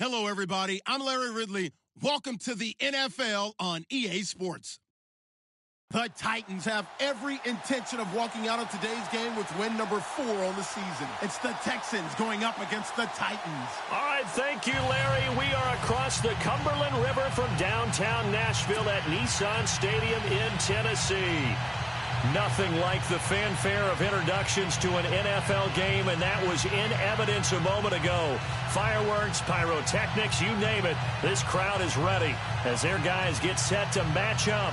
Hello, everybody. I'm Larry Ridley. Welcome to the NFL on EA Sports. The Titans have every intention of walking out of today's game with win number 4 on the season. It's the Texans going up against the Titans. All right, thank you, Larry. We are across the Cumberland River from downtown Nashville at Nissan Stadium in Tennessee. Nothing like the fanfare of introductions to an NFL game, and that was in evidence a moment ago. Fireworks, pyrotechnics, you name it. This crowd is ready as their guys get set to match up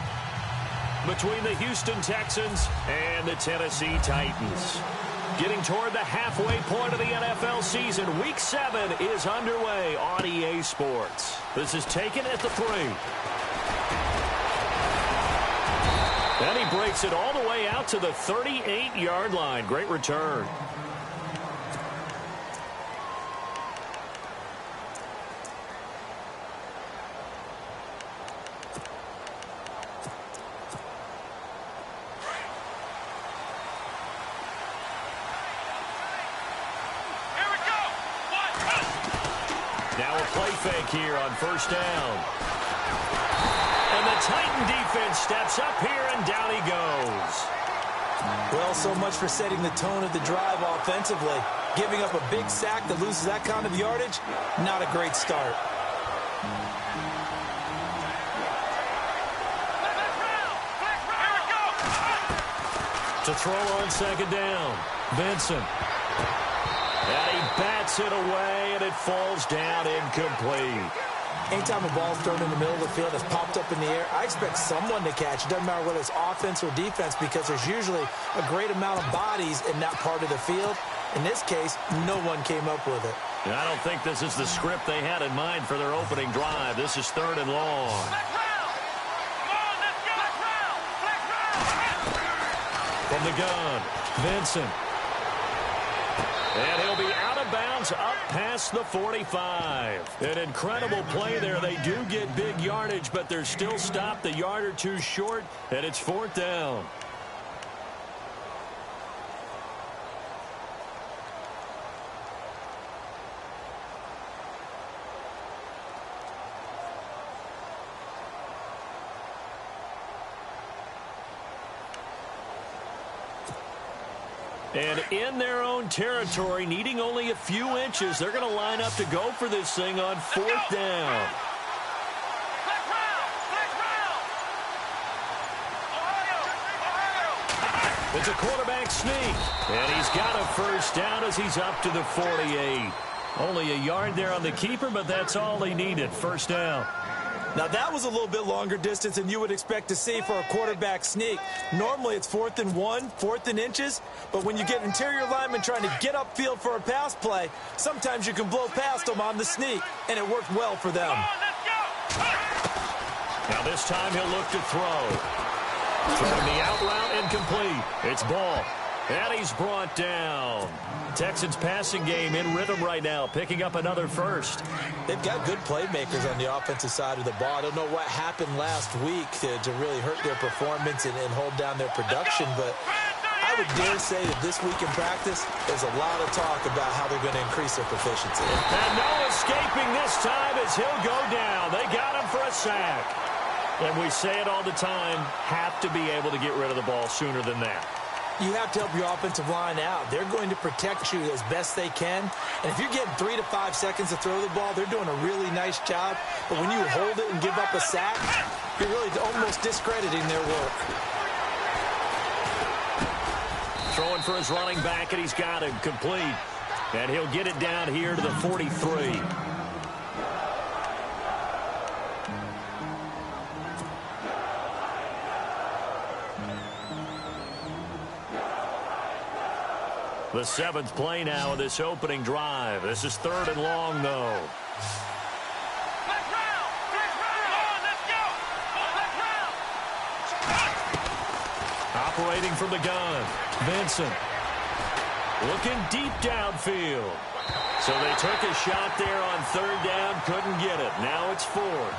between the Houston Texans and the Tennessee Titans. Getting toward the halfway point of the NFL season, Week 7 is underway on EA Sports. This is taken at the 3. And he breaks it all the way out to the 38-yard line. Great return. Now a play fake here on first down. And the Titan defense steps up here, and down he goes. Well, so much for setting the tone of the drive offensively. Giving up a big sack that loses that kind of yardage, not a great start. To throw on second down, Benson. And he bats it away, and it falls down incomplete. Anytime a ball's thrown in the middle of the field, it's popped up in the air, I expect someone to catch it. Doesn't matter whether it's offense or defense, because there's usually a great amount of bodies in that part of the field. In this case, no one came up with it. And I don't think this is the script they had in mind for their opening drive. This is 3rd and long. From the gun, Vincent. And he'll be out of bounds up past the 45. An incredible play there. They do get big yardage, but they're still stopped a yard or two short, and it's 4th down. And in their own territory, needing only a few inches, they're going to line up to go for this thing on 4th down. It's a quarterback sneak. And he's got a first down as he's up to the 48. Only a yard there on the keeper, but that's all he needed. First down. Now, that was a little bit longer distance than you would expect to see for a quarterback sneak. Normally, it's 4th and 1, 4th and inches. But when you get interior linemen trying to get upfield for a pass play, sometimes you can blow past them on the sneak, and it worked well for them. Now, this time he'll look to throw. Throwing the out route incomplete. It's Ball. And he's brought down. Texans passing game in rhythm right now, picking up another first. They've got good playmakers on the offensive side of the ball. I don't know what happened last week to really hurt their performance and hold down their production, but I would dare say that this week in practice, there's a lot of talk about how they're going to increase their proficiency. And no escaping this time as he'll go down. They got him for a sack. And we say it all the time, have to be able to get rid of the ball sooner than that. You have to help your offensive line out. They're going to protect you as best they can. And if you're getting 3 to 5 seconds to throw the ball, they're doing a really nice job. But when you hold it and give up a sack, you're really almost discrediting their work. Throwing for his running back, and he's got him complete. And he'll get it down here to the 43. The 7th play now of this opening drive. This is 3rd and long, though. Operating from the gun, Vincent. Looking deep downfield. So they took a shot there on third down, couldn't get it. Now it's fourth.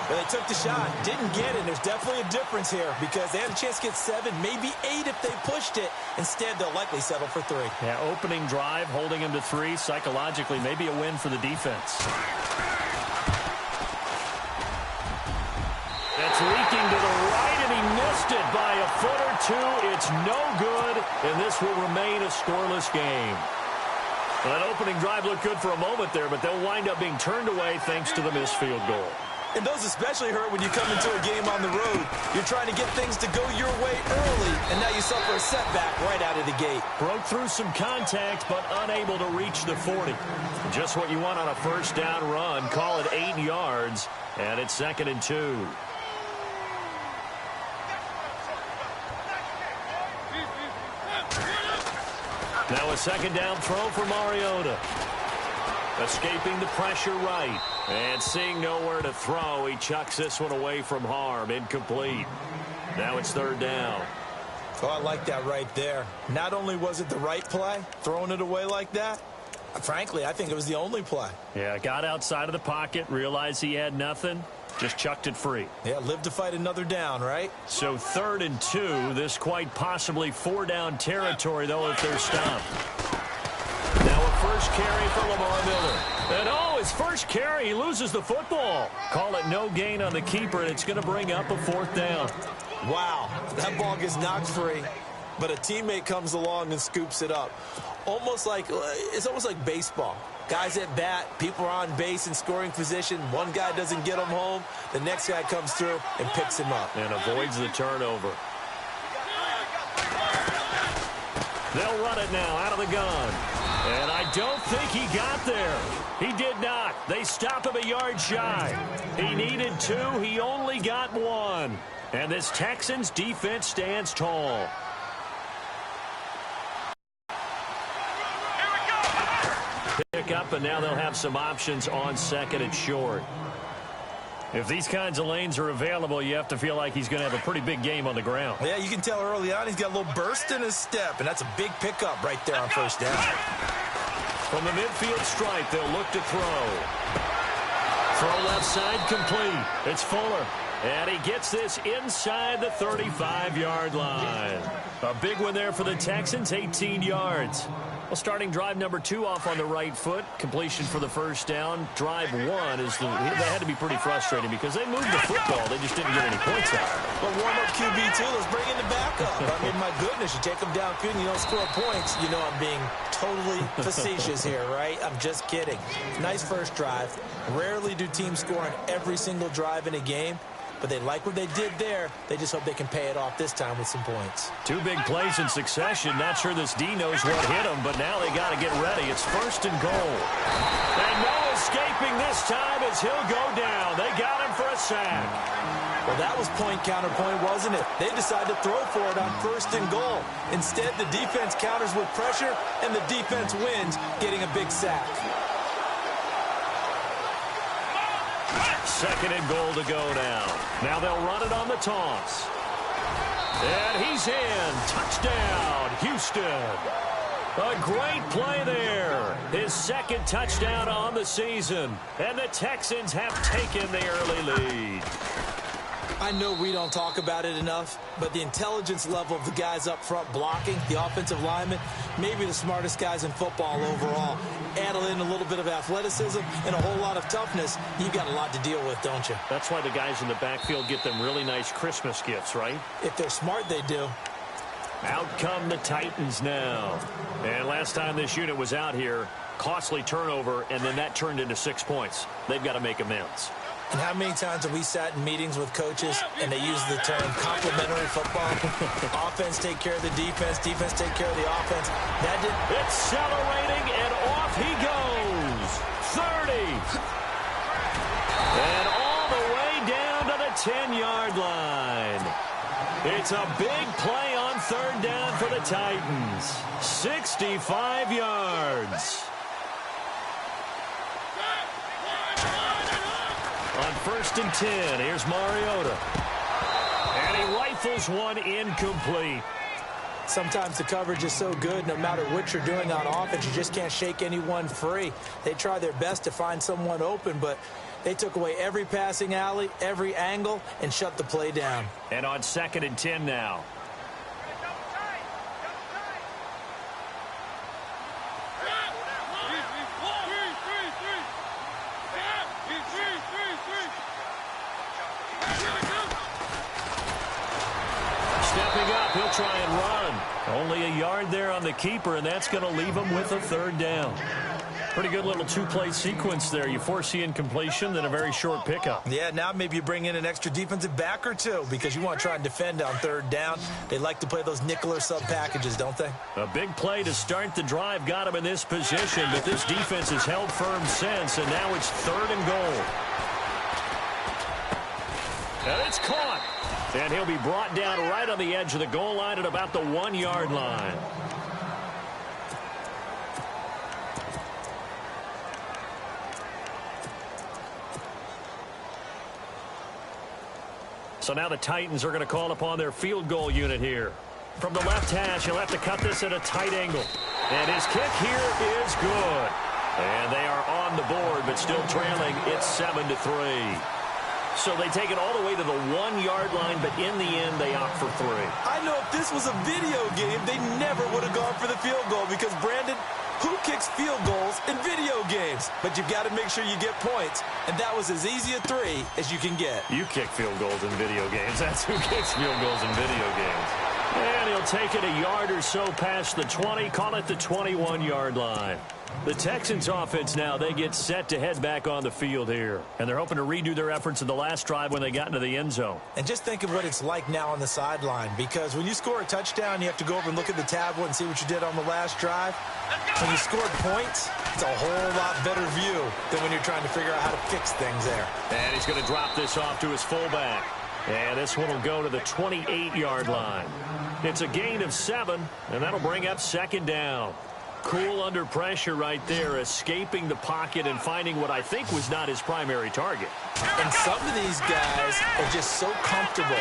Well, they took the shot, didn't get it. There's definitely a difference here because they had a chance to get 7, maybe 8 if they pushed it. Instead, they'll likely settle for 3. Yeah, opening drive, holding him to 3. Psychologically, maybe a win for the defense. That's leaking to the right, and he missed it by a foot or 2. It's no good, and this will remain a scoreless game. Well, that opening drive looked good for a moment there, but they'll wind up being turned away thanks to the missed field goal. And those especially hurt when you come into a game on the road. You're trying to get things to go your way early, and now you suffer a setback right out of the gate. Broke through some contact, but unable to reach the 40. Just what you want on a first down run. Call it 8 yards, and it's 2nd and 2. Now a second down throw for Mariota. Escaping the pressure right. And seeing nowhere to throw, he chucks this one away from harm. Incomplete. Now it's 3rd down. Oh, I like that right there. Not only was it the right play, throwing it away like that, frankly, I think it was the only play. Yeah, got outside of the pocket, realized he had nothing, just chucked it free. Yeah, live to fight another down, right? So 3rd and 2. This quite possibly 4-down territory, though, if they're stopped. Now a first carry for Lamar Miller. And his first carry, he loses the football. Call it no gain on the keeper, and it's going to bring up a 4th down. Wow, that ball gets knocked free, but a teammate comes along and scoops it up. It's almost like baseball. Guys at bat, people are on base in scoring position. One guy doesn't get him home. The next guy comes through and picks him up. And avoids the turnover. They'll run it now out of the gun. And I don't think he got there. He did not. They stop him a yard shy. He needed 2. He only got 1. And this Texans defense stands tall. Pick up, and now they'll have some options on 2nd and short. If these kinds of lanes are available, you have to feel like he's going to have a pretty big game on the ground. Yeah, you can tell early on he's got a little burst in his step, and that's a big pickup right there on first down. From the midfield stripe, they'll look to throw. Throw left side complete. It's Fuller. And he gets this inside the 35-yard line. A big one there for the Texans, 18 yards. Well, starting drive number 2 off on the right foot. Completion for the first down. Drive 1 they had to be pretty frustrating because they moved the football. They just didn't get any points out. But warm-up QB, too. Let's bring in the backup. I mean, my goodness, you take them down and you don't score points. You know I'm being totally facetious here, right? I'm just kidding. Nice first drive. Rarely do teams score on every single drive in a game. But they like what they did there. They just hope they can pay it off this time with some points. 2 big plays in succession. Not sure this D knows what hit him, but now they got to get ready. It's 1st and goal. And no escaping this time as he'll go down. They got him for a sack. Well, that was point counterpoint, wasn't it? They decided to throw for it on 1st and goal. Instead, the defense counters with pressure, and the defense wins, getting a big sack. 2nd and goal to go now. Now they'll run it on the toss. And he's in. Touchdown, Houston. A great play there. His 2nd touchdown on the season. And the Texans have taken the early lead. I know we don't talk about it enough, but the intelligence level of the guys up front blocking, the offensive linemen, maybe the smartest guys in football overall. Add in a little bit of athleticism and a whole lot of toughness, you've got a lot to deal with, don't you? That's why the guys in the backfield get them really nice Christmas gifts, right? If they're smart, they do. Out come the Titans now. And last time this unit was out here, costly turnover, and then that turned into 6 points. They've got to make amends. And how many times have we sat in meetings with coaches and they use the term complementary football? Offense take care of the defense, defense take care of the offense. That didn't. Accelerating, and off he goes. 30. And all the way down to the 10-yard line. It's a big play on 3rd down for the Titans. 65 yards. On 1st and 10, here's Mariota. And he rifles one incomplete. Sometimes the coverage is so good, no matter what you're doing on offense, you just can't shake anyone free. They try their best to find someone open, but they took away every passing alley, every angle, and shut the play down. And on 2nd and 10 now. Stepping up, he'll try and run. Only a yard there on the keeper, and that's going to leave him with a 3rd down. Pretty good little 2-play sequence there. You force the incompletion, then a very short pickup. Yeah, now maybe you bring in an extra defensive back or two because you want to try and defend on 3rd down. They like to play those nickel or sub packages, don't they? A big play to start the drive got him in this position, but this defense has held firm since, and now it's 3rd and goal. And it's caught. And he'll be brought down right on the edge of the goal line at about the 1-yard line. So now the Titans are going to call upon their field goal unit here. From the left hash, he'll have to cut this at a tight angle. And his kick here is good. And they are on the board, but still trailing. It's 7-3. So they take it all the way to the 1-yard line, but in the end, they opt for 3. I know if this was a video game, they never would have gone for the field goal because, Brandon, who kicks field goals in video games? But you've got to make sure you get points, and that was as easy a 3 as you can get. You kick field goals in video games. That's who kicks field goals in video games. And he'll take it a yard or so past the 20, call it the 21-yard line. The Texans offense now, they get set to head back on the field here. And they're hoping to redo their efforts in the last drive when they got into the end zone. And just think of what it's like now on the sideline, because when you score a touchdown, you have to go over and look at the tablet and see what you did on the last drive. When you scored points, it's a whole lot better view than when you're trying to figure out how to fix things there. And he's going to drop this off to his fullback. And this one will go to the 28-yard line. It's a gain of 7, and that'll bring up 2nd down. Cool under pressure right there, escaping the pocket and finding what I think was not his primary target. And some of these guys are just so comfortable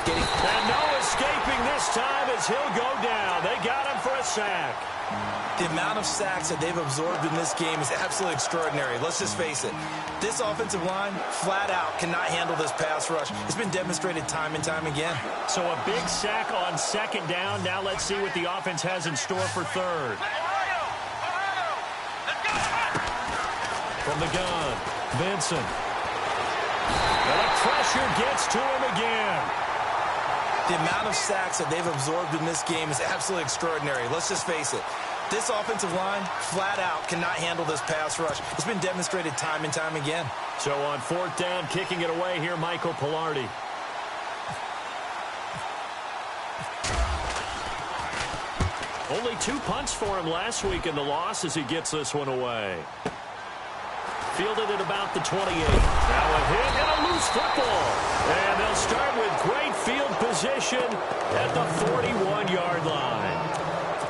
getting... And no escaping this time as he'll go down. They got him for a sack. The amount of sacks that they've absorbed in this game is absolutely extraordinary. Let's just face it. This offensive line, flat out, cannot handle this pass rush. It's been demonstrated time and time again. So a big sack on 2nd down. Now let's see what the offense has in store for 3rd. From the gun, Vincent. And the pressure gets to him again. The amount of sacks that they've absorbed in this game is absolutely extraordinary. Let's just face it. This offensive line, flat out, cannot handle this pass rush. It's been demonstrated time and time again. So on 4th down, kicking it away here, Michael Pilardi. Only 2 punts for him last week in the loss as he gets this one away. Fielded at about the 28. Now a hit and a loose football. And they'll start with great field position at the 41-yard line.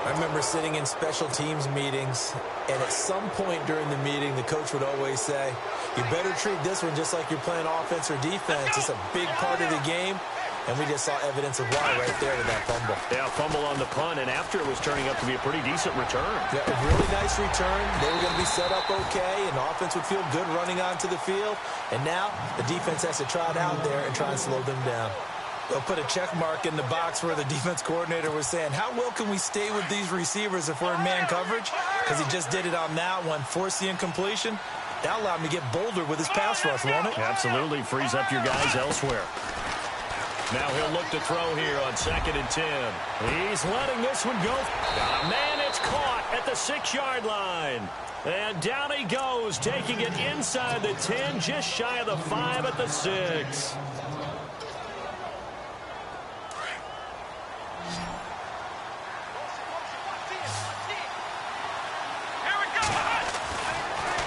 I remember sitting in special teams meetings, and at some point during the meeting, the coach would always say, you better treat this one just like you're playing offense or defense. It's a big part of the game. And we just saw evidence of why right there with that fumble. Yeah, fumble on the punt, and after it was turning up to be a pretty decent return. Yeah, a really nice return. They were going to be set up okay, and the offense would feel good running onto the field. And now the defense has to trot out there and try and slow them down. They'll put a check mark in the box where the defense coordinator was saying, how well can we stay with these receivers if we're in man coverage? Because he just did it on that one, forced the incompletion. That allowed him to get bolder with his pass rush, won't it? Absolutely, frees up your guys elsewhere. Now he'll look to throw here on 2nd and 10. He's letting this one go. Got a man, it's caught at the 6-yard line. And down he goes, taking it inside the 10, just shy of the 5 at the 6.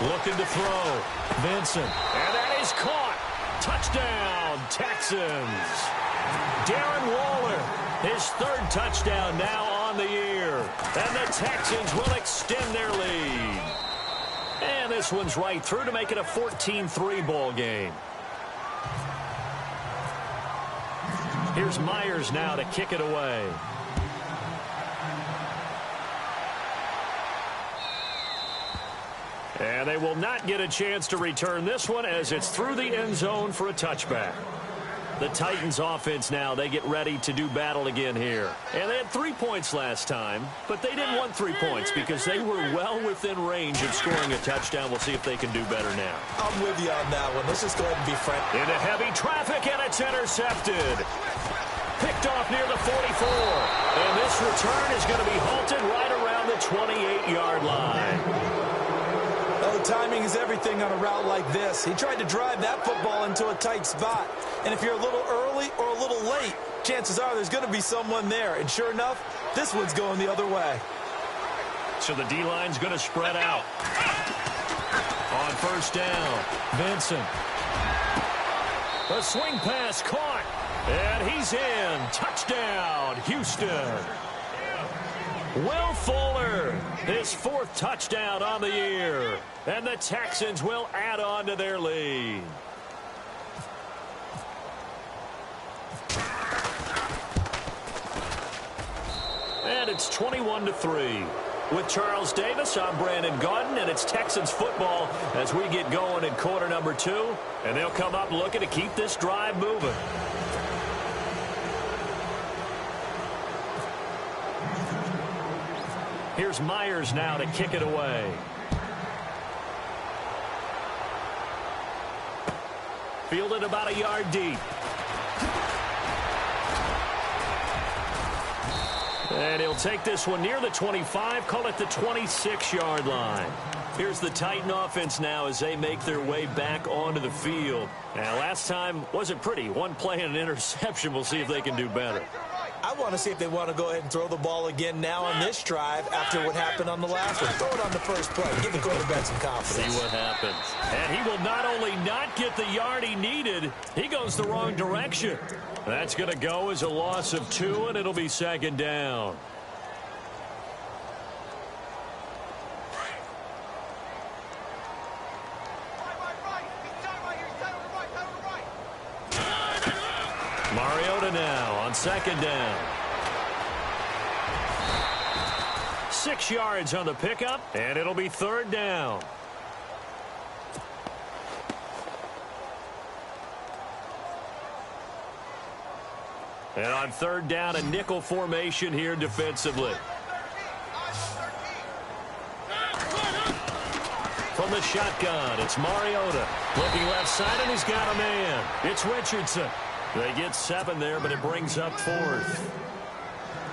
Looking to throw. Vincent. And that is caught. Touchdown, Texans. Darren Waller, his 3rd touchdown now on the year. And the Texans will extend their lead. And this one's right through to make it a 14-3 ball game. Here's Myers now to kick it away. And they will not get a chance to return this one as it's through the end zone for a touchback. The Titans offense now, they get ready to do battle again here. And they had 3 points last time, but they didn't want 3 points because they were well within range of scoring a touchdown. We'll see if they can do better now. I'm with you on that one. Let's just go ahead and be frank. Into heavy traffic, and it's intercepted. Picked off near the 44. And this return is going to be halted right around the 28-yard line. Oh, timing is everything on a route like this. He tried to drive that football into a tight spot. And if you're a little early or a little late, chances are there's going to be someone there. And sure enough, this one's going the other way. So the D-line's going to spread out. On first down, Vincent. A swing pass caught. And he's in. Touchdown, Houston. Will Fuller, his 4th touchdown on the year. And the Texans will add on to their lead. And it's 21-3. With Charles Davis, I'm Brandon Gaudin, and it's Texans football as we get going in quarter number 2. And they'll come up looking to keep this drive moving. Here's Myers now to kick it away. Fielded about a yard deep. And he'll take this one near the 25, call it the 26-yard line. Here's the Titan offense now as they make their way back onto the field. Now, last time wasn't pretty. One play and an interception. We'll see if they can do better. I want to see if they want to go ahead and throw the ball again now on this drive after what happened on the last one. Throw it on the first play. Give the quarterback some confidence. See what happens. And he will not only not get the yard he needed, he goes the wrong direction. That's going to go as a loss of 2, and it'll be second down. Mariota now on second down. 6 yards on the pickup, and it'll be third down. And on third down, a nickel formation here defensively. From the shotgun, it's Mariota. Looking left side, and he's got a man. It's Richardson. They get 7 there, but it brings up 4th.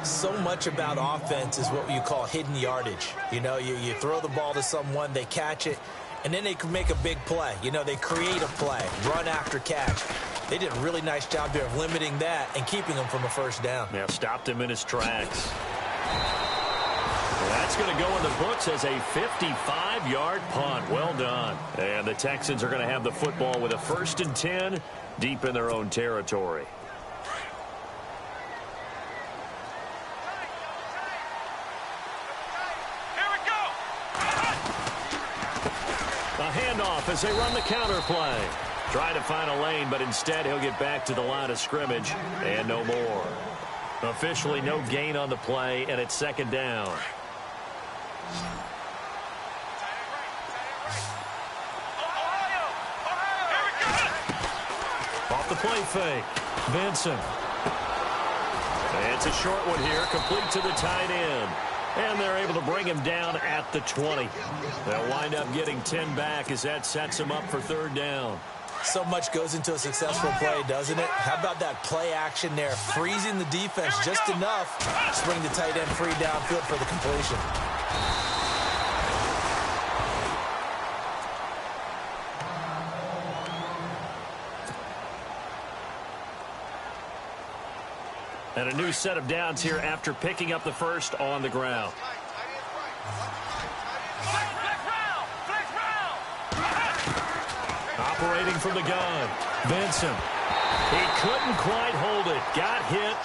So much about offense is what you call hidden yardage. You know, you throw the ball to someone, they catch it, and then they can make a big play. You know, they create a play, run after catch. They did a really nice job there of limiting that and keeping him from a first down. Now stopped him in his tracks. That's going to go in the books as a 55-yard punt. Well done. And the Texans are going to have the football with a 1st and 10 deep in their own territory. A handoff as they run the counter play. Try to find a lane, but instead he'll get back to the line of scrimmage and no more. Officially no gain on the play, and it's second down. Off the play fake. Vincent. It's a short one here, complete to the tight end. And they're able to bring him down at the 20. They'll wind up getting 10 back as that sets him up for third down. So much goes into a successful play, doesn't it? How about that play action there? Freezing the defense just enough to bring the tight end free downfield for the completion. And a new set of downs here after picking up the first on the ground. Operating from the gun, Vincent. He couldn't quite hold it. Got hit.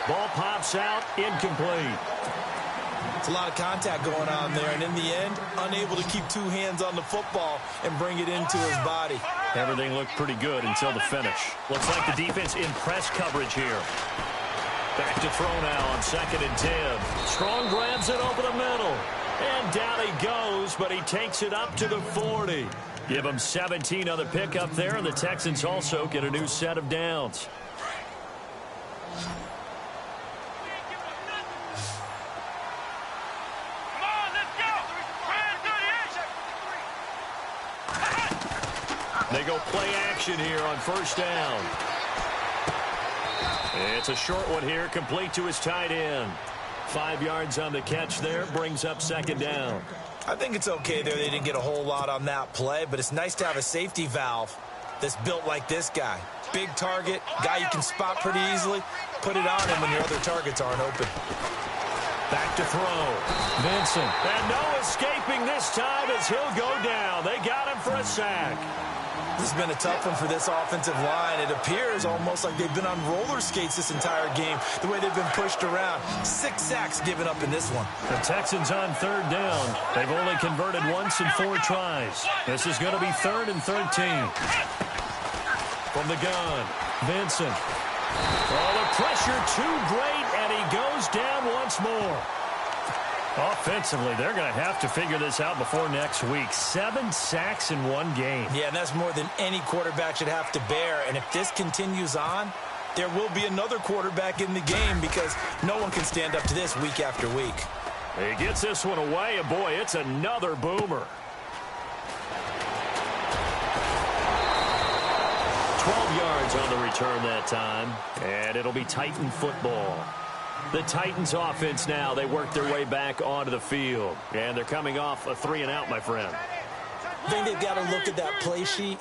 Ball pops out, incomplete. It's a lot of contact going on there, and in the end, unable to keep 2 hands on the football and bring it into his body. Everything looked pretty good until the finish. Looks like the defense in press coverage here. Back to throw now on 2nd and 10. Strong grabs it over the middle. And down he goes, but he takes it up to the 40. Give him 17 on the pickup there, and the Texans also get a new set of downs. They go play action here on first down. It's a short one here, complete to his tight end. 5 yards on the catch there, brings up second down. I think it's okay there. They didn't get a whole lot on that play, but it's nice to have a safety valve that's built like this guy. Big target, guy you can spot pretty easily. Put it on him when your other targets aren't open. Back to throw. Vincent. And no escaping this time as he'll go down. They got him for a sack. This has been a tough one for this offensive line. It appears almost like they've been on roller skates this entire game, the way they've been pushed around. 6 sacks given up in this one. The Texans on third down. They've only converted once in 4 tries. This is going to be 3rd and 13. From the gun, Vincent. Oh, the pressure too great, and he goes down once more. Offensively, they're going to have to figure this out before next week. 7 sacks in 1 game. Yeah, and that's more than any quarterback should have to bear. And if this continues on, there will be another quarterback in the game because no one can stand up to this week after week. He gets this one away, and boy, it's another boomer. 12 yards on the return that time, and it'll be Titan football. The Titans offense now, they work their way back onto the field. And they're coming off a 3-and-out, my friend. I think they've got to look at that play sheet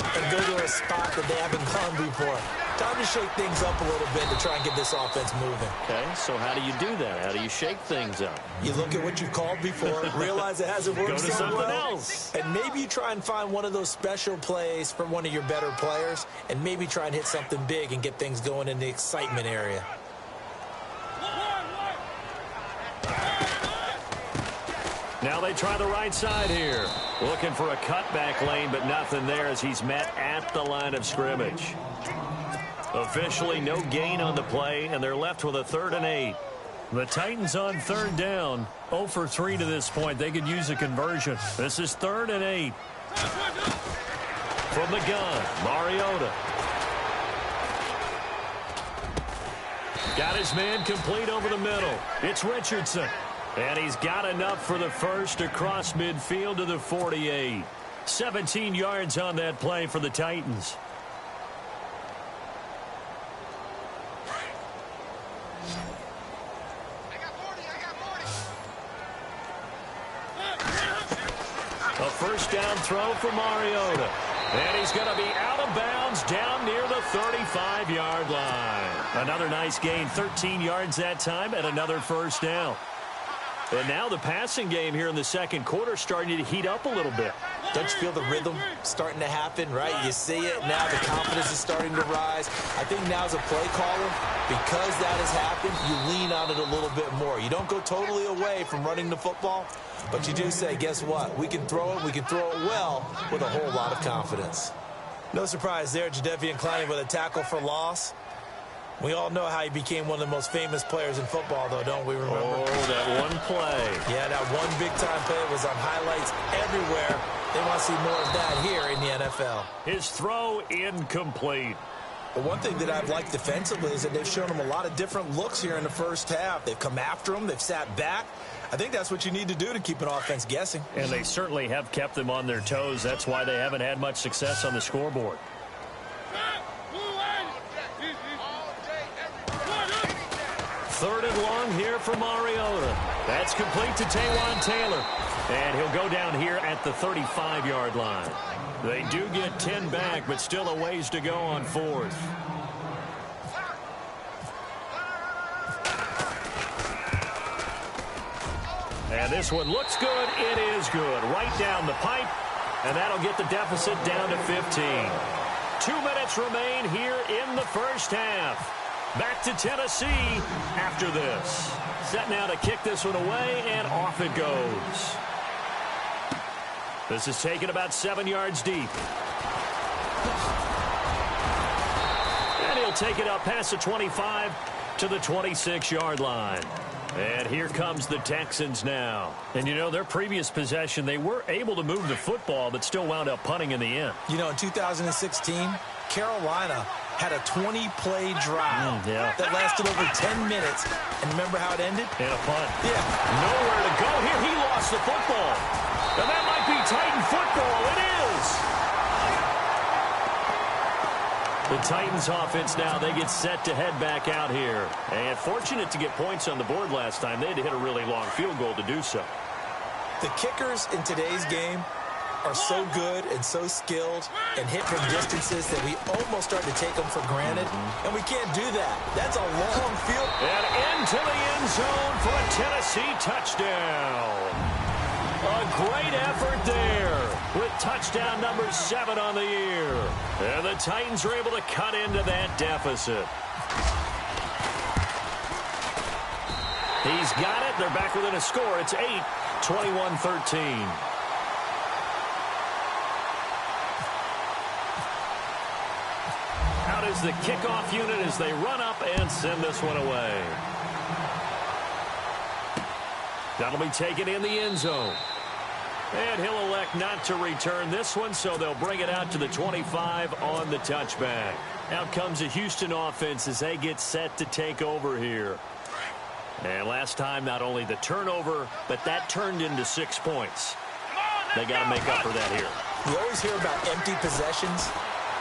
and go to a spot that they haven't gone before. Time to shake things up a little bit to try and get this offense moving. Okay, so how do you do that? How do you shake things up? You look at what you've called before, realize it hasn't worked so so something well, else. and maybe you try and find one of those special plays from one of your better players, and maybe try and hit something big and get things going in the excitement area. Now they try the right side here. Looking for a cutback lane, but nothing there as he's met at the line of scrimmage. Officially no gain on the play, and they're left with a 3rd and 8. The Titans on third down. 0 for 3 to this point. They could use a conversion. This is 3rd and 8. From the gun, Mariota. Got his man complete over the middle. It's Richardson. And he's got enough for the first across midfield to the 48. 17 yards on that play for the Titans. A first down throw for Mariota. And he's going to be out of bounds down near the 35-yard line. Another nice gain, 13 yards that time, and another first down. And now the passing game here in the second quarter starting to heat up a little bit. Don't you feel the rhythm starting to happen, right? You see it now. The confidence is starting to rise. I think now as a play caller, because that has happened, you lean on it a little bit more. You don't go totally away from running the football, but you do say, guess what? We can throw it. We can throw it well with a whole lot of confidence. No surprise there, Jadeveon Clowney with a tackle for loss. We all know how he became one of the most famous players in football, though, don't we remember? Oh, that one play. Yeah, that one big-time play was on highlights everywhere. They want to see more of that here in the NFL. His throw incomplete. But one thing that I've liked defensively is that they've shown him a lot of different looks here in the first half. They've come after him. They've sat back. I think that's what you need to do to keep an offense guessing. And they certainly have kept them on their toes. That's why they haven't had much success on the scoreboard. 3rd and long here for Mariota. That's complete to Taywan Taylor. And he'll go down here at the 35-yard line. They do get 10 back, but still a ways to go on 4th. And this one looks good. It is good. Right down the pipe. And that'll get the deficit down to 15. 2 minutes remain here in the first half. Back to Tennessee after this. Set now to kick this one away, and off it goes. This is taken about 7 yards deep. And he'll take it up past the 25 to the 26-yard line. And here comes the Texans now. And, you know, their previous possession, they were able to move the football, but still wound up punting in the end. You know, in 2016, Carolina had a 20-play drive that lasted over 10 minutes. And remember how it ended? And a punt. Yeah. Nowhere to go here. He lost the football. And that might be Titan football. It is. The Titans offense now, they get set to head back out here. And fortunate to get points on the board last time. They had to hit a really long field goal to do so. The kickers in today's game are so good and so skilled and hit from distances that we almost start to take them for granted. And we can't do that. That's a long field. And into the end zone for a Tennessee touchdown. A great effort there with touchdown number 7 on the year. And the Titans are able to cut into that deficit. He's got it. They're back within a score. It's 8, 21-13. Out is the kickoff unit as they run up and send this one away. That'll be taken in the end zone. And he'll elect not to return this one, so they'll bring it out to the 25 on the touchback. Out comes the Houston offense as they get set to take over here. And last time, not only the turnover, but that turned into 6 points. They got to make up for that here. You always hear about empty possessions,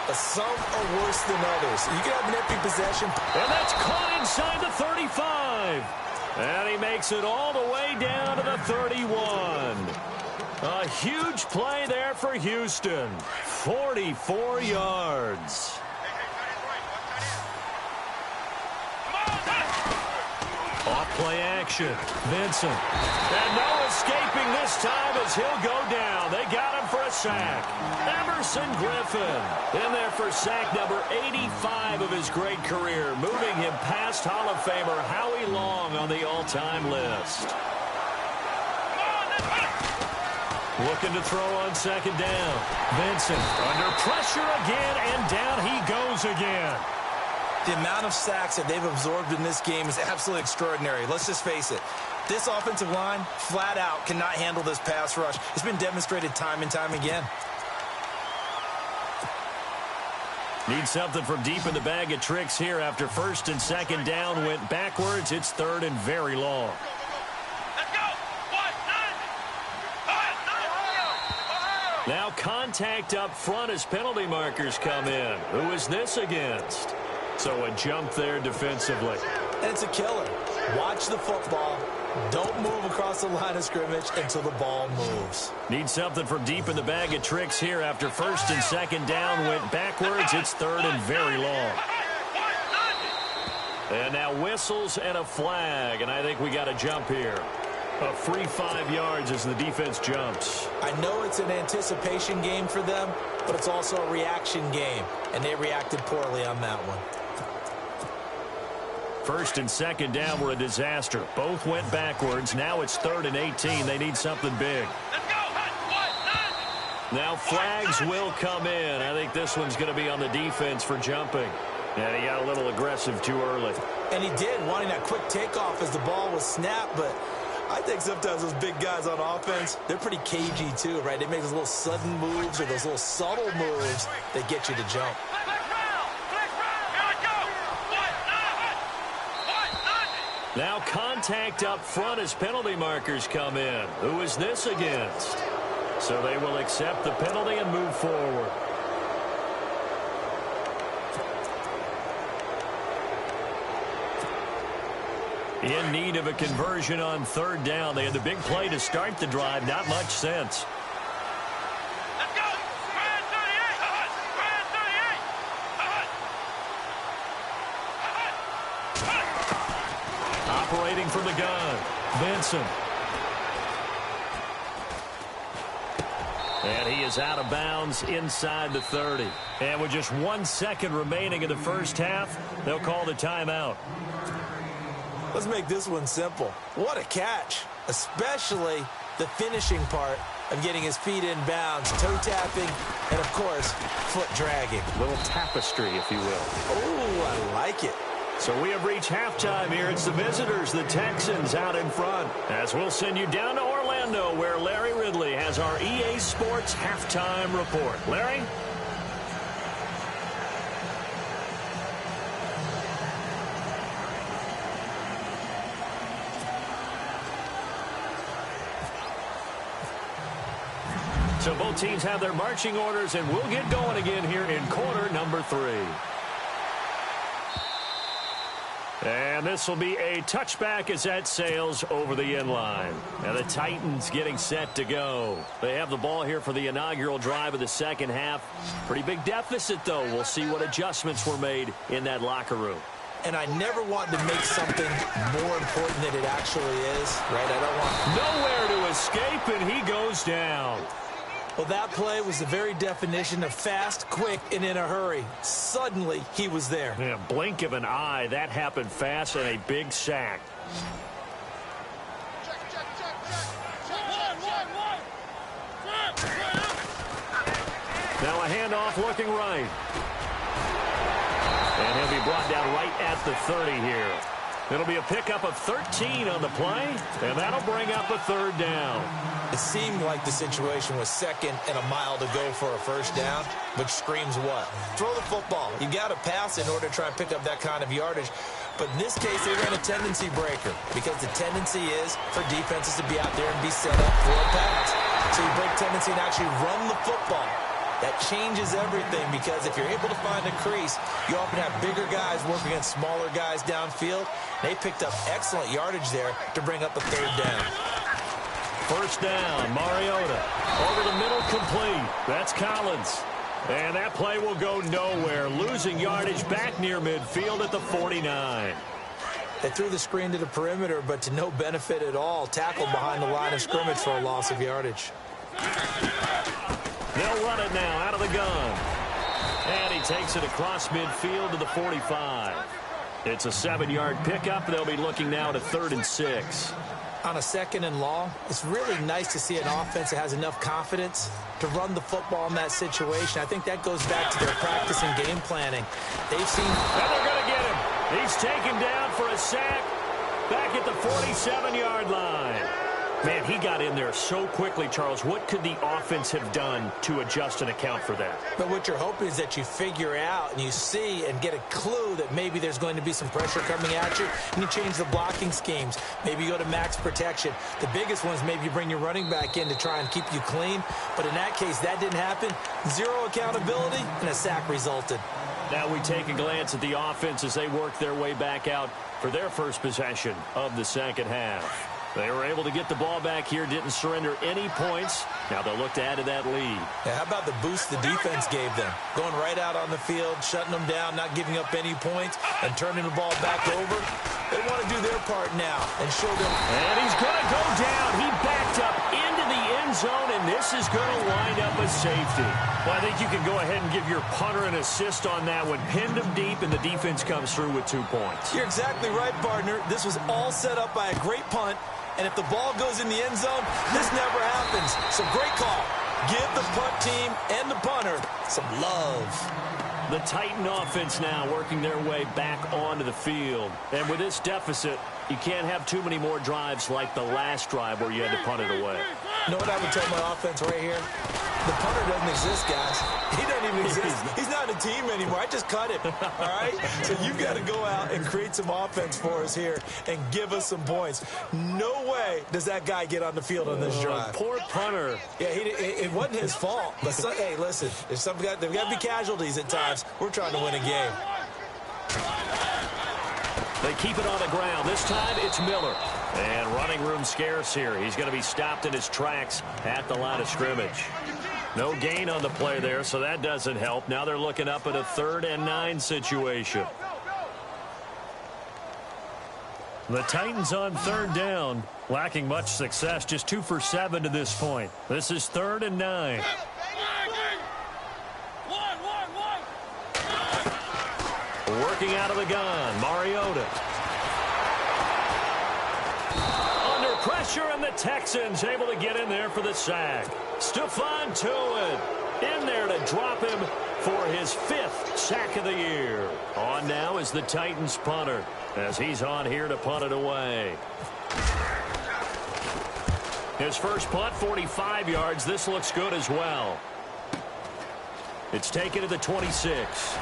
but some are worse than others. You can have an empty possession. And that's caught inside the 35. And he makes it all the way down to the 31. A huge play there for Houston. 44 yards. Off play action. Vincent. And no escaping this time as he'll go down. They got him for a sack. Everson Griffin in there for sack number 85 of his great career, moving him past Hall of Famer Howie Long on the all-time list. Looking to throw on second down. Vincent under pressure again, and down he goes again. The amount of sacks that they've absorbed in this game is absolutely extraordinary. Let's just face it. This offensive line, flat out, cannot handle this pass rush. It's been demonstrated time and time again. Need something from deep in the bag of tricks here after first and second down went backwards. It's third and very long. Now contact up front as penalty markers come in. Who is this against? So a jump there defensively. And it's a killer. Watch the football. Don't move across the line of scrimmage until the ball moves. Need something from deep in the bag of tricks here after first and second down went backwards. It's third and very long. And now whistles and a flag, and I think we got a jump here. A free 5 yards as the defense jumps. I know it's an anticipation game for them, but it's also a reaction game, and they reacted poorly on that one. First and second down were a disaster. Both went backwards. Now it's third and 18. They need something big. Now flags will come in. I think this one's going to be on the defense for jumping. And he got a little aggressive too early. And he did, wanting that quick takeoff as the ball was snapped, but I think sometimes those big guys on offense, they're pretty cagey too, right? They make those little sudden moves or those little subtle moves that get you to jump. Now contact up front as penalty markers come in. Who is this against? So they will accept the penalty and move forward. In need of a conversion on third down. They had the big play to start the drive. Not much sense. Operating from the gun, Vincent. And he is out of bounds inside the 30. And with just 1 second remaining in the first half, they'll call the timeout. Let's make this one simple. What a catch, especially the finishing part of getting his feet in bounds, toe tapping, and of course, foot dragging. Little tapestry, if you will. Oh, I like it. So we have reached halftime here. It's the visitors, the Texans, out in front. As we'll send you down to Orlando, where Larry Ridley has our EA Sports halftime report. Larry? So both teams have their marching orders, and we'll get going again here in quarter number 3. And this will be a touchback as that sails over the end line. And the Titans getting set to go. They have the ball here for the inaugural drive of the second half. Pretty big deficit, though. We'll see what adjustments were made in that locker room. And I never want to make something more important than it actually is, right? I don't want... Nowhere to escape, and he goes down. Well, that play was the very definition of fast, quick, and in a hurry. Suddenly, he was there. In a blink of an eye, that happened fast and a big sack. Now a handoff looking right. And he'll be brought down right at the 30 here. It'll be a pickup of 13 on the play, and that'll bring up a third down. It seemed like the situation was second and a mile to go for a first down, which screams what? Throw the football. You got to pass in order to try and pick up that kind of yardage. But in this case, they ran a tendency breaker because the tendency is for defenses to be out there and be set up for a pass. So you break tendency and actually run the football. That changes everything because if you're able to find a crease, you often have bigger guys work against smaller guys downfield. They picked up excellent yardage there to bring up a third down. First down, Mariota. Over the middle, complete. That's Collins. And that play will go nowhere. Losing yardage back near midfield at the 49. They threw the screen to the perimeter, but to no benefit at all. Tackled behind the line of scrimmage for a loss of yardage. They'll run it now out of the gun. And he takes it across midfield to the 45. It's a 7-yard pickup. They'll be looking now at a 3rd and 6. On a 2nd and long, it's really nice to see an offense that has enough confidence to run the football in that situation. I think that goes back to their practice and game planning. They've seen... And they're going to get him. He's taken down for a sack back at the 47-yard line. Man, he got in there so quickly, Charles. What could the offense have done to adjust and account for that? But what you're hoping is that you figure out and you see and get a clue that maybe there's going to be some pressure coming at you, and you change the blocking schemes. Maybe you go to max protection. The biggest one is maybe you bring your running back in to try and keep you clean. But in that case, that didn't happen. Zero accountability, and a sack resulted. Now we take a glance at the offense as they work their way back out for their first possession of the second half. They were able to get the ball back here, didn't surrender any points. Now they'll look to add to that lead. Yeah, how about the boost the defense gave them? Going right out on the field, shutting them down, not giving up any points, and turning the ball back over. They want to do their part now and show them. And he's going to go down. He backed up into the end zone, and this is going to wind up a safety. Well, I think you can go ahead and give your punter an assist on that one. Pinned him deep, and the defense comes through with 2 points. You're exactly right, partner. This was all set up by a great punt. And if the ball goes in the end zone, this never happens. So great call. Give the punt team and the punter some love. The Titan offense now working their way back onto the field. And with this deficit, you can't have too many more drives like the last drive where you had to punt it away. You know what I would tell my offense right here? The punter doesn't exist, guys. He doesn't even exist. He's not a team anymore. I just cut him, all right? So you've got to go out and create some offense for us here and give us some points. No way does that guy get on the field on this drive. Poor punter. Yeah, it wasn't his fault. But hey, listen, there's got to be casualties at times. We're trying to win a game. They keep it on the ground. This time it's Miller. And running room scarce here. He's going to be stopped in his tracks at the line of scrimmage. No gain on the play there, so that doesn't help. Now they're looking up at a 3rd and 9 situation. The Titans on 3rd down, lacking much success, just 2 for 7 to this point. This is 3rd and 9. Working out of the gun, Mariota. Under pressure, and the Texans able to get in there for the sack. Stephon Tuitt in there to drop him for his 5th sack of the year. On now is the Titans punter as he's on here to punt it away. His first punt, 45 yards. This looks good as well. It's taken to the 26.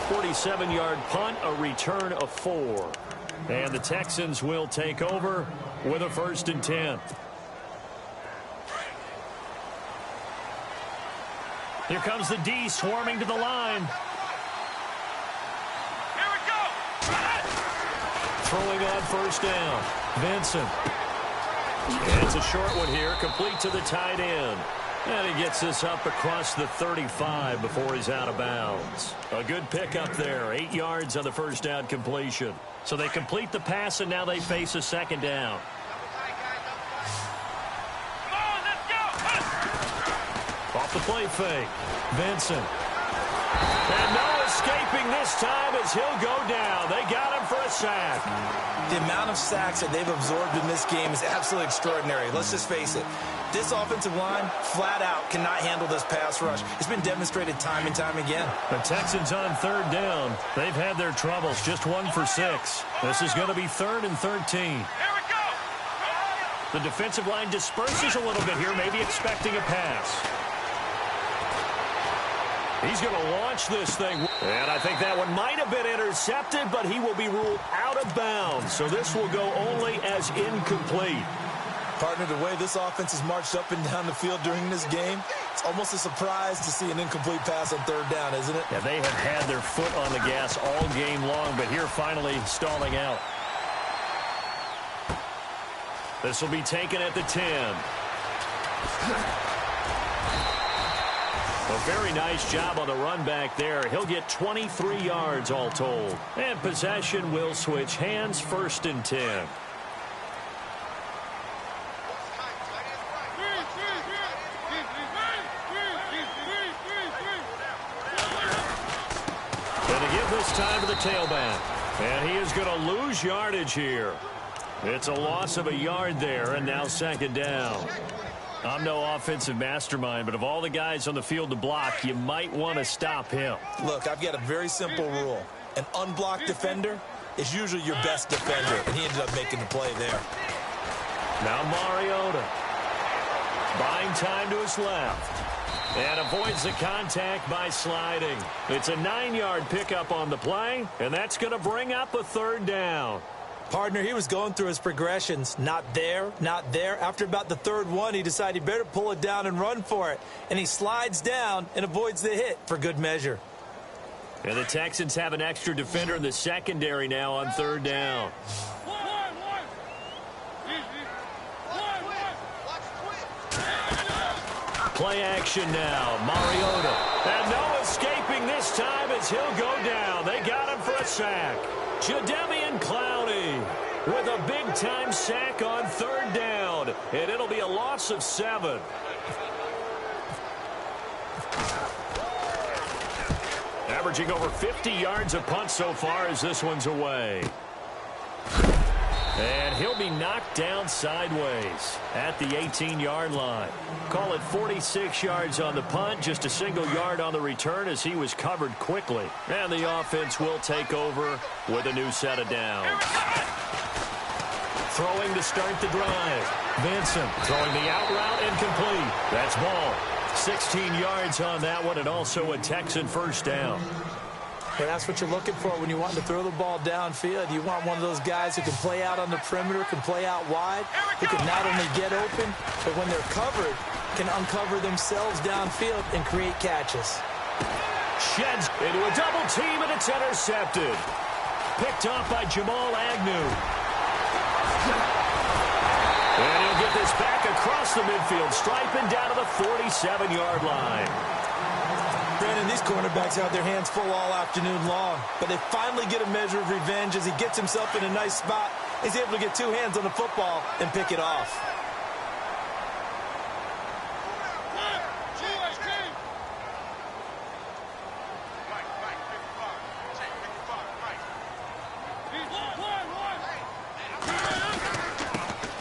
47-yard punt, a return of 4. And the Texans will take over with a 1st and 10. Here comes the D swarming to the line. Here we go. Throwing on 1st down. Vincent. And it's a short one here, complete to the tight end. And he gets this up across the 35 before he's out of bounds. A good pickup there, 8 yards on the 1st down completion. So they complete the pass, and now they face a 2nd down. Come on, let's go. Off the play fake, Vincent. And no escaping this time as he'll go down. They got him for a sack. The amount of sacks that they've absorbed in this game is absolutely extraordinary. Let's just face it. This offensive line, flat out, cannot handle this pass rush. It's been demonstrated time and time again. The Texans on 3rd down. They've had their troubles, just 1 for 6. This is going to be 3rd and 13. Here we go. The defensive line disperses a little bit here, maybe expecting a pass. He's going to launch this thing. And I think that one might have been intercepted, but he will be ruled out of bounds. So this will go only as incomplete. Partner, the way this offense has marched up and down the field during this game, it's almost a surprise to see an incomplete pass on 3rd down, isn't it? Yeah, they have had their foot on the gas all game long, but here finally stalling out. This will be taken at the 10. A very nice job on the run back there. He'll get 23 yards all told. And possession will switch hands, 1st and 10. Going to give this time to the tailback. And he is going to lose yardage here. It's a loss of a yard there, and now 2nd down. I'm no offensive mastermind, but of all the guys on the field to block, you might want to stop him. Look, I've got a very simple rule. An unblocked defender is usually your best defender, and he ended up making the play there. Now Mariota. Buying time to his left. And avoids the contact by sliding. It's a 9-yard pickup on the play, and that's going to bring up a 3rd down. Partner, he was going through his progressions. Not there, not there. After about the 3rd one, he decided he better pull it down and run for it. And he slides down and avoids the hit for good measure. And the Texans have an extra defender in the secondary now on 3rd down. Play action now. Mariota. And no escaping this time as he'll go down. They got him for a sack. Jadeveon Clowney with a big-time sack on 3rd down. And it'll be a loss of 7. Averaging over 50 yards a punt so far as this one's away. And he'll be knocked down sideways at the 18-yard line. Call it 46 yards on the punt, just a single yard on the return as he was covered quickly. And the offense will take over with a new set of downs. Throwing to start the drive. Vincent throwing the out route incomplete. That's ball. 16 yards on that one, and also a Texan 1st down. Hey, that's what you're looking for when you want to throw the ball downfield. You want one of those guys who can play out on the perimeter, can play out wide, who can not only get open, but when they're covered, can uncover themselves downfield and create catches. Sheds into a double team, and it's intercepted. Picked off by Jamal Agnew. And he'll get this back across the midfield, striping down to the 47-yard line. Brandon, these cornerbacks have their hands full all afternoon long, but they finally get a measure of revenge as he gets himself in a nice spot. He's able to get 2 hands on the football and pick it off.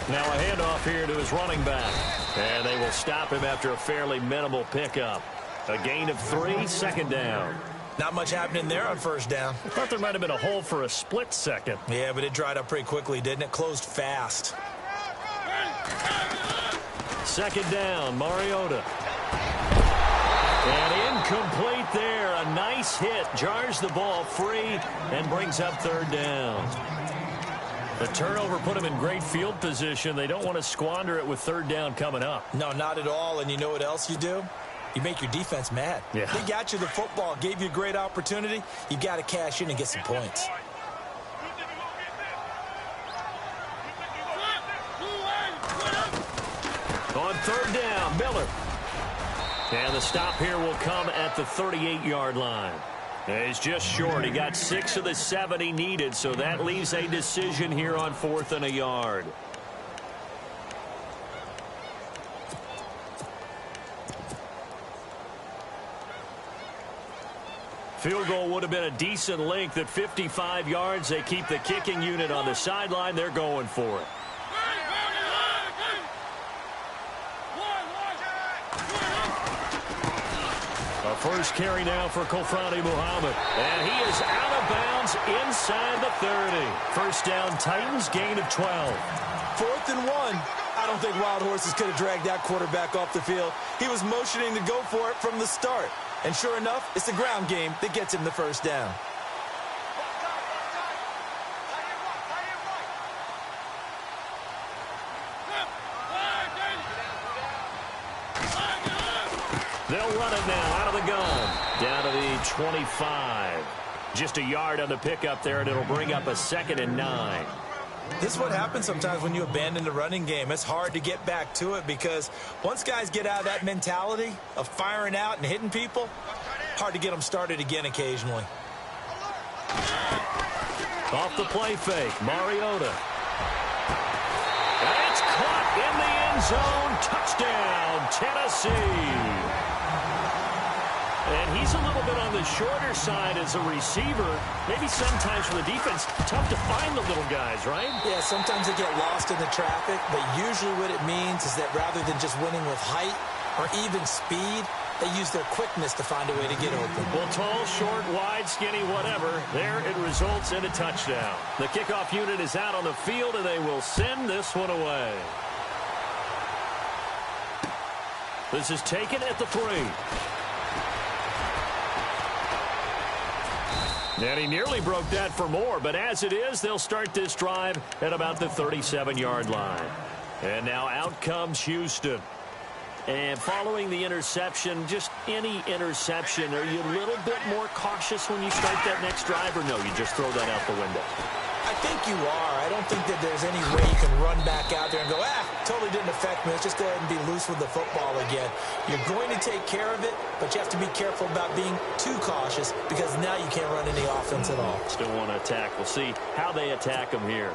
Now a handoff here to his running back. And they will stop him after a fairly minimal pickup. A gain of 3, 2nd down. Not much happening there on 1st down. I thought there might have been a hole for a split second. Yeah, but it dried up pretty quickly, didn't it? Closed fast. 2nd down, Mariota. And incomplete there. A nice hit. Jars the ball free and brings up 3rd down. The turnover put them in great field position. They don't want to squander it with 3rd down coming up. No, not at all. And you know what else you do? You make your defense mad. Yeah. They got you the football, gave you a great opportunity. You got to cash in and get some points. On 3rd down, Miller. And the stop here will come at the 38-yard line. He's just short. He got 6 of the 7 he needed, so that leaves a decision here on 4th and a yard. Field goal would have been a decent length at 55 yards. They keep the kicking unit on the sideline. They're going for it. A first carry now for Kofrani Muhammad. And he is out of bounds inside the 30. 1st down, Titans, gain of 12. 4th and 1. I don't think Wild Horses could have dragged that quarterback off the field. He was motioning to go for it from the start. And sure enough, it's the ground game that gets him the 1st down. They'll run it now out of the gun. Down to the 25. Just a yard on the pickup there, and it'll bring up a 2nd and 9. This is what happens sometimes when you abandon the running game. It's hard to get back to it because once guys get out of that mentality of firing out and hitting people, hard to get them started again occasionally. Off the play fake, Mariota. And it's caught in the end zone. Touchdown, Tennessee. And he's a little bit on the shorter side as a receiver. Maybe sometimes for the defense, tough to find the little guys, right? Yeah, sometimes they get lost in the traffic, but usually what it means is that rather than just winning with height or even speed, they use their quickness to find a way to get open. Well, tall, short, wide, skinny, whatever, there it results in a touchdown. The kickoff unit is out on the field, and they will send this one away. This is taken at the 3. And he nearly broke that for more, but as it is, they'll start this drive at about the 37-yard line. And now out comes Houston. And following the interception, just any interception, are you a little bit more cautious when you start that next drive, or no, you just throw that out the window? I think you are. I don't think that there's any way you can run back out there and go, totally didn't affect me. Let's just go ahead and be loose with the football again. You're going to take care of it, but you have to be careful about being too cautious because now you can't run any offense at all. Still want to attack. We'll see how they attack them here.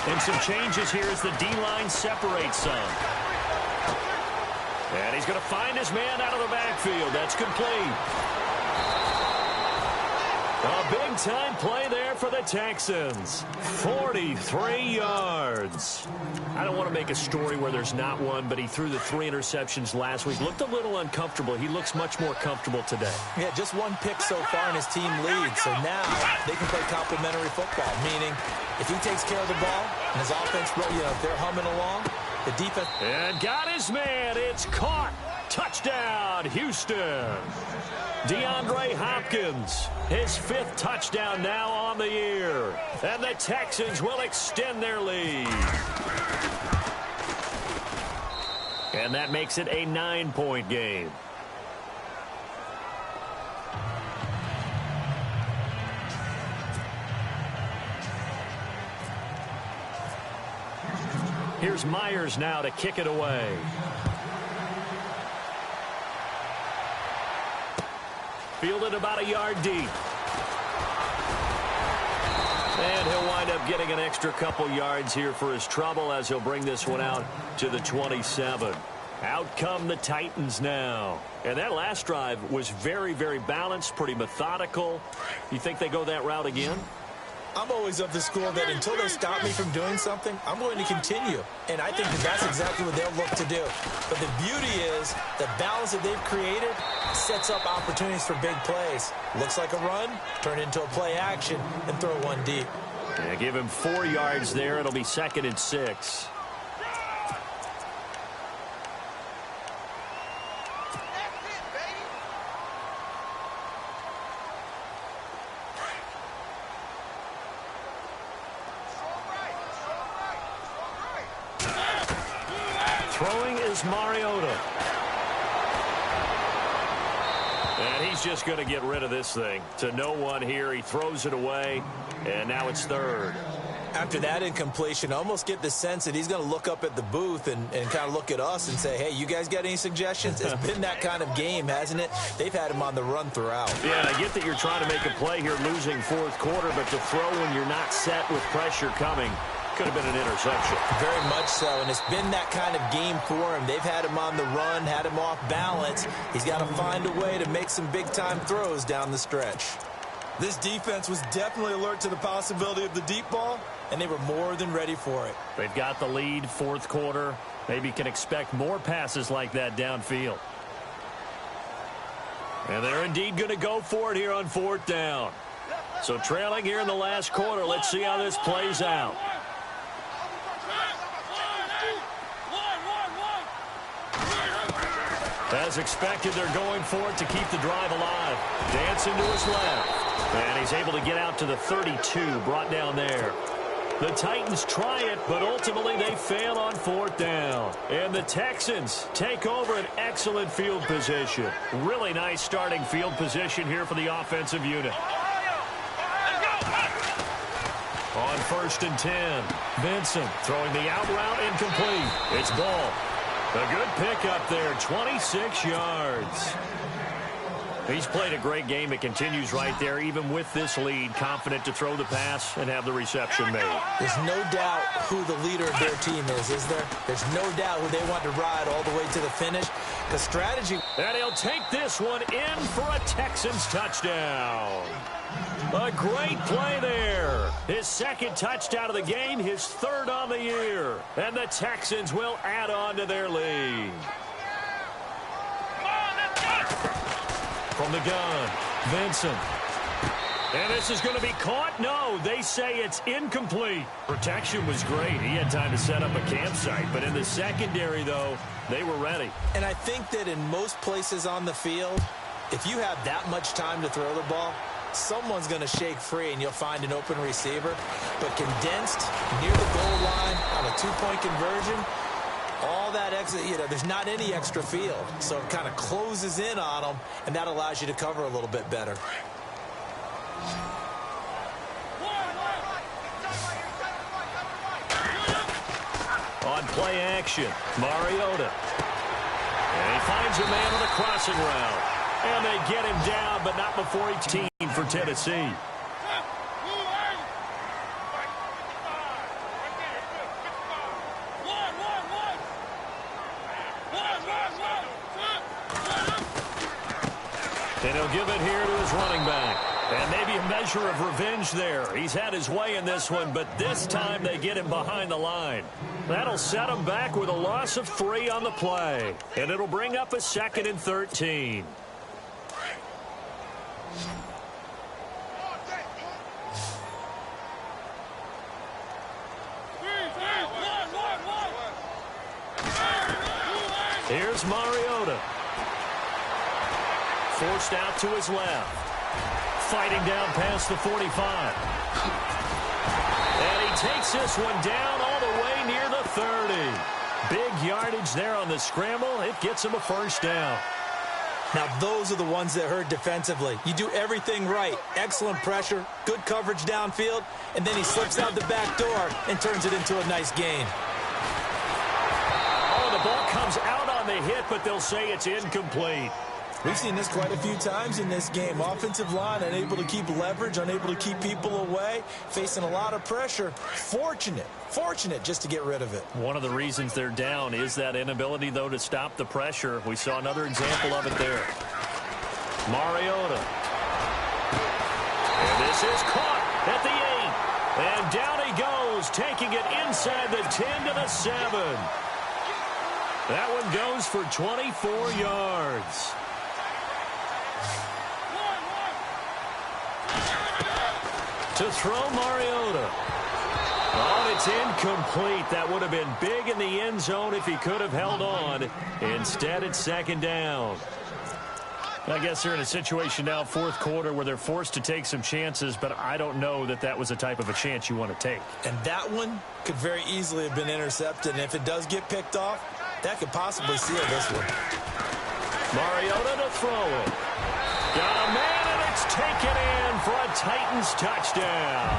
And some changes here as the D-line separates some. And he's going to find his man out of the backfield. That's complete. A big-time play there for the Texans. 43 yards. I don't want to make a story where there's not one, but he threw the 3 interceptions last week. Looked a little uncomfortable. He looks much more comfortable today. Yeah, just 1 pick so far and his team leads. So now they can play complementary football, meaning if he takes care of the ball and his offense, if they're humming along, the defense. And got his man. It's caught. Touchdown, Houston. DeAndre Hopkins, his 5th touchdown now on the year. And the Texans will extend their lead. And that makes it a 9-point game. Here's Myers now to kick it away. Fielded about a yard deep. And he'll wind up getting an extra couple yards here for his trouble as he'll bring this one out to the 27. Out come the Titans now. And that last drive was very, very balanced, pretty methodical. You think they go that route again? I'm always of the school that until they stop me from doing something, I'm going to continue. And I think that that's exactly what they'll look to do. But the beauty is the balance that they've created sets up opportunities for big plays. Looks like a run, turn into a play action, and throw one deep. Yeah, give him 4 yards there. It'll be 2nd and 6. Throwing is Mariota. And he's just going to get rid of this thing. To no one here. He throws it away. And now it's 3rd. After that incompletion, I almost get the sense that he's going to look up at the booth and kind of look at us and say, hey, you guys got any suggestions? It's been that kind of game, hasn't it? They've had him on the run throughout. Yeah, and I get that you're trying to make a play here losing 4th quarter, but to throw when you're not set with pressure coming could have been an interception. Very much so, and it's been that kind of game for him. They've had him on the run, had him off balance. He's got to find a way to make some big-time throws down the stretch. This defense was definitely alert to the possibility of the deep ball, and they were more than ready for it. They've got the lead, 4th quarter. Maybe can expect more passes like that downfield. And they're indeed going to go for it here on 4th down. So trailing here in the last quarter. Let's see how this plays out. As expected, they're going for it to keep the drive alive. Dancing to his left. And he's able to get out to the 32, brought down there. The Titans try it, but ultimately they fail on 4th down. And the Texans take over an excellent field position. Really nice starting field position here for the offensive unit. On 1st and 10, Vincent throwing the out route incomplete. It's Ball. A good pickup there, 26 yards. He's played a great game. It continues right there, even with this lead, confident to throw the pass and have the reception made. There's no doubt who the leader of their team is there? There's no doubt who they want to ride all the way to the finish. The strategy... And he'll take this one in for a Texans touchdown. A great play there. His 2nd touchdown of the game, his 3rd on the year. And the Texans will add on to their lead. From the gun, Vincent. And this is going to be caught? No, they say it's incomplete. Protection was great. He had time to set up a campsite. But in the secondary, though, they were ready. And I think that in most places on the field, if you have that much time to throw the ball, someone's going to shake free and you'll find an open receiver. But condensed near the goal line on a 2-point conversion, all that extra, there's not any extra field. So it kind of closes in on them, and that allows you to cover a little bit better. On play action, Mariota. And he finds a man on a crossing route. And they get him down, but not before he's team for Tennessee. And he'll give it here to his running back. And maybe a measure of revenge there. He's had his way in this one, but this time they get him behind the line. That'll set him back with a loss of 3 on the play. And it'll bring up a 2nd and 13. Here's Mariota. Forced out to his left. Fighting down past the 45. And he takes this one down all the way near the 30. Big yardage there on the scramble. It gets him a 1st down. Now, those are the ones that hurt defensively. You do everything right. Excellent pressure, good coverage downfield, and then he slips out the back door and turns it into a nice gain. Oh, the ball comes out on the hit, but they'll say it's incomplete. We've seen this quite a few times in this game. Offensive line unable to keep leverage, unable to keep people away, facing a lot of pressure. Fortunate just to get rid of it. One of the reasons they're down is that inability, though, to stop the pressure. We saw another example of it there. Mariota. And this is caught at the 8. And down he goes, taking it inside the 10 to the 7. That one goes for 24 yards. To throw Mariota. Oh, it's incomplete. That would have been big in the end zone if he could have held on. Instead, it's second down. I guess they're in a situation now, fourth quarter, where they're forced to take some chances, but I don't know that that was the type of a chance you want to take. And that one could very easily have been intercepted. And if it does get picked off, that could possibly seal this one. Mariota to throw it. Got a man, and it's taken in for a Titans touchdown.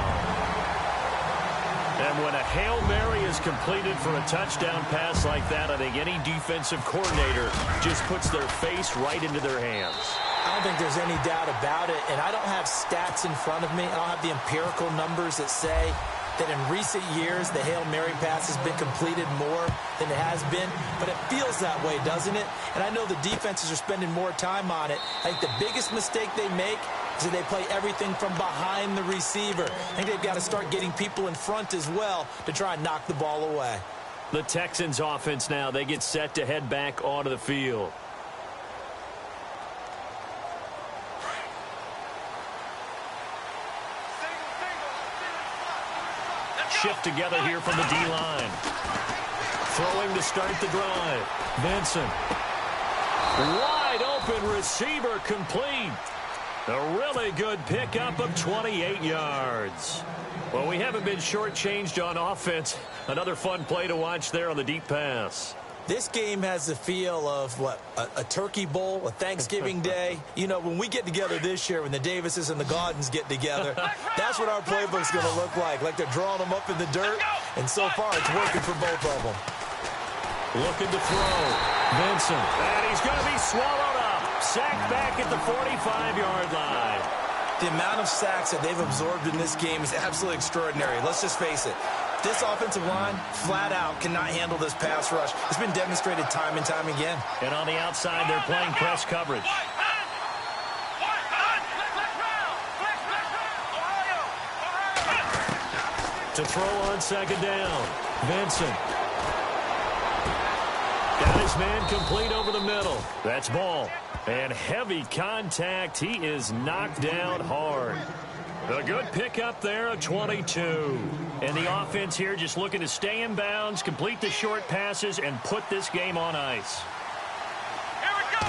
And when a Hail Mary is completed for a touchdown pass like that, I think any defensive coordinator just puts their face right into their hands. I don't think there's any doubt about it, and I don't have stats in front of me. I don't have the empirical numbers that say that in recent years the Hail Mary pass has been completed more than it has been, but it feels that way, doesn't it? And I know the defenses are spending more time on it. I think the biggest mistake they make is that they play everything from behind the receiver. I think they've got to start getting people in front as well to try and knock the ball away. The Texans offense now, they get set to head back onto the field. Shift together here from the D-line. Throwing to start the drive. Vincent. Wide open receiver complete. A really good pickup of 28 yards. Well, we haven't been shortchanged on offense. Another fun play to watch there on the deep pass. This game has the feel of, what, a turkey bowl, a Thanksgiving day. You know, when we get together this year, when the Davises and the Gaudens get together, that's what our playbook's going to look like they're drawing them up in the dirt. And so far, it's working for both of them. Looking to throw. Vincent. And he's going to be swallowed up. Sacked back at the 45-yard line. The amount of sacks that they've absorbed in this game is absolutely extraordinary. Let's just face it. This offensive line, flat out, cannot handle this pass rush. It's been demonstrated time and time again. And on the outside, they're playing press coverage. To throw on second down. Vincent. Got his man complete over the middle. That's ball. And heavy contact. He is knocked down hard. A good pickup there of 22. And the offense here just looking to stay in bounds, complete the short passes, and put this game on ice. Here we go.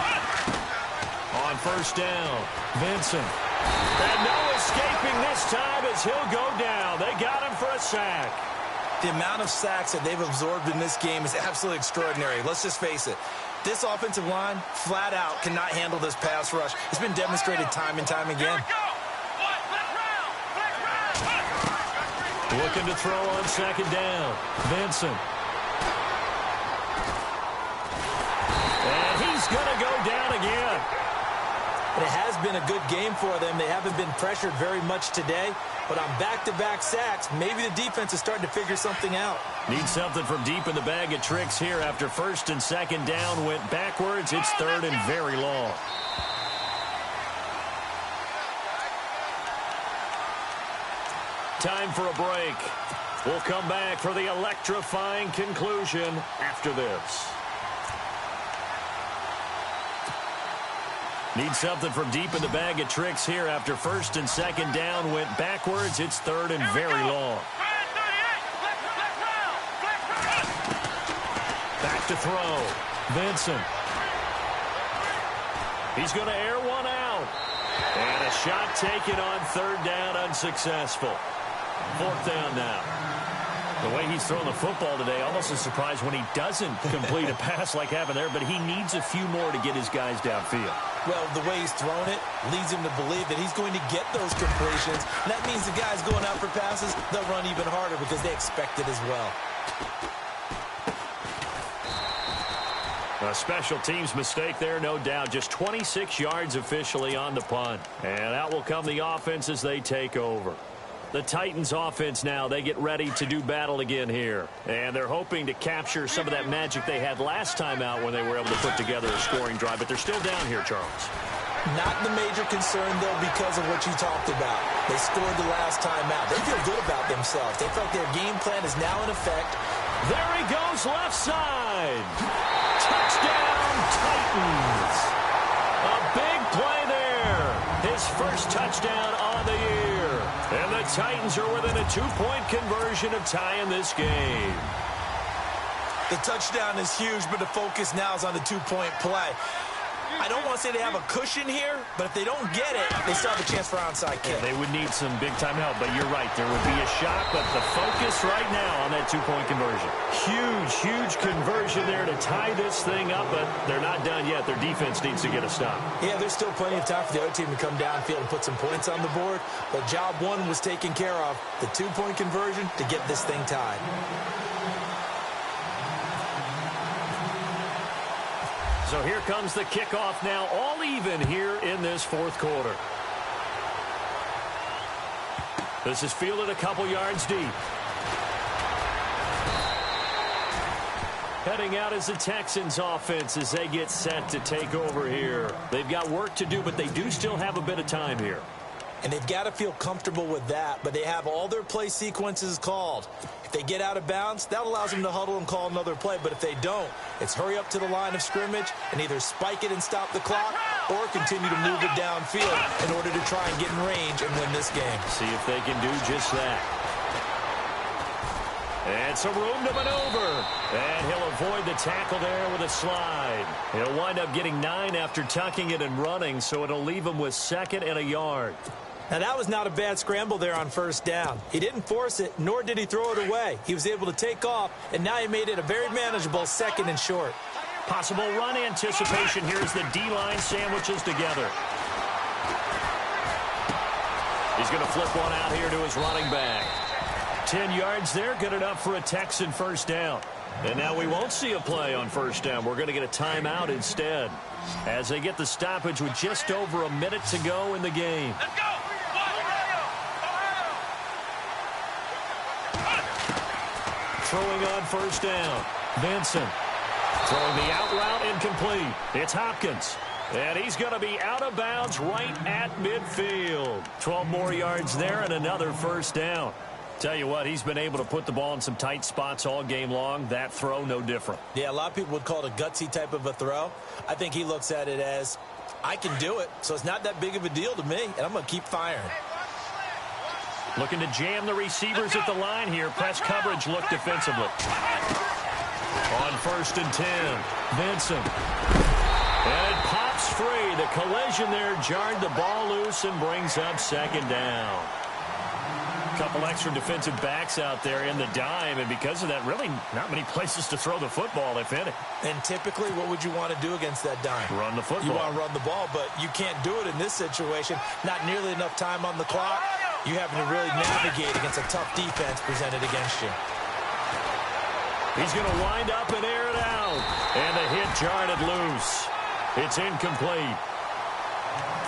On first down, Vincent. And no escaping this time as he'll go down. They got him for a sack. The amount of sacks that they've absorbed in this game is absolutely extraordinary. Let's just face it. This offensive line, flat out, cannot handle this pass rush. It's been demonstrated time and time again. Looking to throw on second down. Vincent. And he's going to go down again. And it has been a good game for them. They haven't been pressured very much today. But on back-to-back sacks, maybe the defense is starting to figure something out. Need something from deep in the bag of tricks here. After first and second down went backwards, it's third and very long. Time for a break. We'll come back for the electrifying conclusion after this. Need something from deep in the bag of tricks here. After first and second down went backwards, it's third and very long. Back to throw. Vincent. He's going to air one out. And a shot taken on third down, unsuccessful. Fourth down now. The way he's thrown the football today, almost a surprise when he doesn't complete a pass like happened there, but he needs a few more to get his guys downfield. Well, the way he's thrown it leads him to believe that he's going to get those completions. And that means the guys going out for passes, they'll run even harder because they expect it as well. A special teams mistake there, no doubt. Just 26 yards officially on the punt. And out will come the offense as they take over. The Titans offense now, they get ready to do battle again here. And they're hoping to capture some of that magic they had last time out when they were able to put together a scoring drive. But they're still down here, Charles. Not the major concern, though, because of what you talked about. They scored the last time out. They feel good about themselves. They felt their game plan is now in effect. There he goes, left side. Touchdown, Titans. A big play there. His first touchdown on the year. And the Titans are within a 2-point conversion of tying this game. The touchdown is huge, but the focus now is on the 2-point play. I don't want to say they have a cushion here, but if they don't get it, they still have a chance for onside kick. They would need some big-time help, but you're right. There would be a shot, but the focus right now on that 2-point conversion. Huge, huge conversion there to tie this thing up, but they're not done yet. Their defense needs to get a stop. Yeah, there's still plenty of time for the other team to come downfield and put some points on the board, but job one was taken care of. The 2-point conversion to get this thing tied. So here comes the kickoff now, all even here in this fourth quarter. This is fielded a couple yards deep. Heading out is the Texans offense as they get set to take over here. They've got work to do, but they do still have a bit of time here. And they've got to feel comfortable with that, but they have all their play sequences called. If they get out of bounds, that allows them to huddle and call another play. But if they don't, it's hurry up to the line of scrimmage and either spike it and stop the clock or continue to move it downfield in order to try and get in range and win this game. See if they can do just that. And some room to maneuver. And he'll avoid the tackle there with a slide. He'll wind up getting 9 after tucking it and running, so it'll leave him with 2nd and a yard. Now, that was not a bad scramble there on first down. He didn't force it, nor did he throw it away. He was able to take off, and now he made it a very manageable 2nd and short. Possible run anticipation here as the D-line sandwiches together. He's going to flip one out here to his running back. 10 yards there, good enough for a Texan first down. And now we won't see a play on first down. We're going to get a timeout instead as they get the stoppage with just over a minute to go in the game. Let's go! Throwing on first down. Benson. Throwing the out route incomplete. It's Hopkins. And he's going to be out of bounds right at midfield. 12 more yards there and another first down. Tell you what, he's been able to put the ball in some tight spots all game long. That throw, no different. Yeah, a lot of people would call it a gutsy type of a throw. I think he looks at it as, I can do it, so it's not that big of a deal to me, and I'm going to keep firing. Looking to jam the receivers at the line here. Press coverage look defensively. On 1st and 10, Benson. And it pops free. The collision there jarred the ball loose and brings up 2nd down. Couple extra defensive backs out there in the dime, and because of that, really not many places to throw the football, if any. And typically, what would you want to do against that dime? Run the football. You want to run the ball, but you can't do it in this situation. Not nearly enough time on the clock. You having to really navigate against a tough defense presented against you. He's going to wind up and air it out. And the hit jarred it loose. It's incomplete.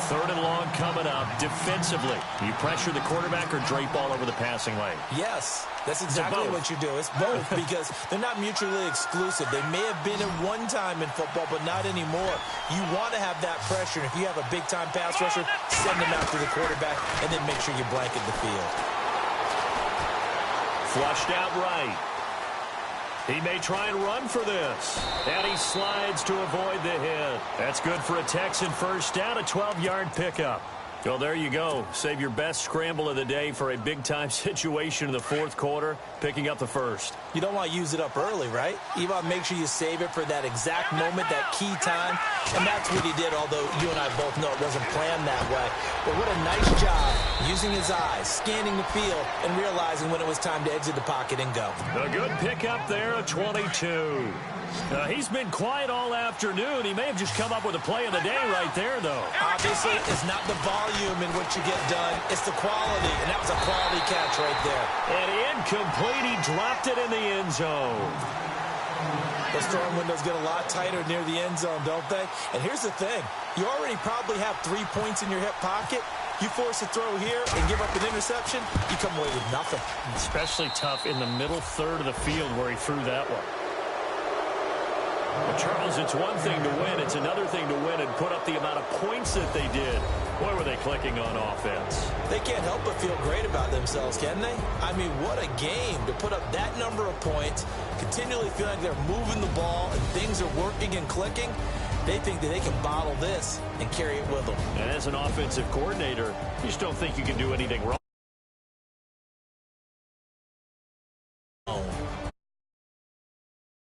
3rd and long coming up defensively. You pressure the quarterback or drape all over the passing lane? Yes, that's exactly what you do. It's both because they're not mutually exclusive. They may have been at one time in football, but not anymore. You want to have that pressure. And if you have a big-time pass rusher, send them out to the quarterback and then make sure you blanket the field. Flushed out right. He may try and run for this. And he slides to avoid the hit. That's good for a Texan first down, a 12-yard pickup. Well, there you go. Save your best scramble of the day for a big-time situation in the fourth quarter, picking up the first. You don't want to use it up early, right? You want to make sure you save it for that exact moment, that key time. And that's what he did, although you and I both know it wasn't planned that way. But what a nice job using his eyes, scanning the field, and realizing when it was time to exit the pocket and go. A good pickup there, a 22. He's been quiet all afternoon. He may have just come up with a play of the day right there, though. Obviously, it's not the volume in what you get done. It's the quality, and that was a quality catch right there. And incomplete. He dropped it in the end zone. Those throwing windows get a lot tighter near the end zone, don't they? And here's the thing. You already probably have 3 points in your hip pocket. You force a throw here and give up an interception, you come away with nothing. Especially tough in the middle third of the field where he threw that one. Well, Charles, it's one thing to win. It's another thing to win and put up the amount of points that they did. Boy, were they clicking on offense. They can't help but feel great about themselves, can they? I mean, what a game to put up that number of points, continually feeling like they're moving the ball and things are working and clicking. They think that they can bottle this and carry it with them. And as an offensive coordinator, you just don't think you can do anything wrong.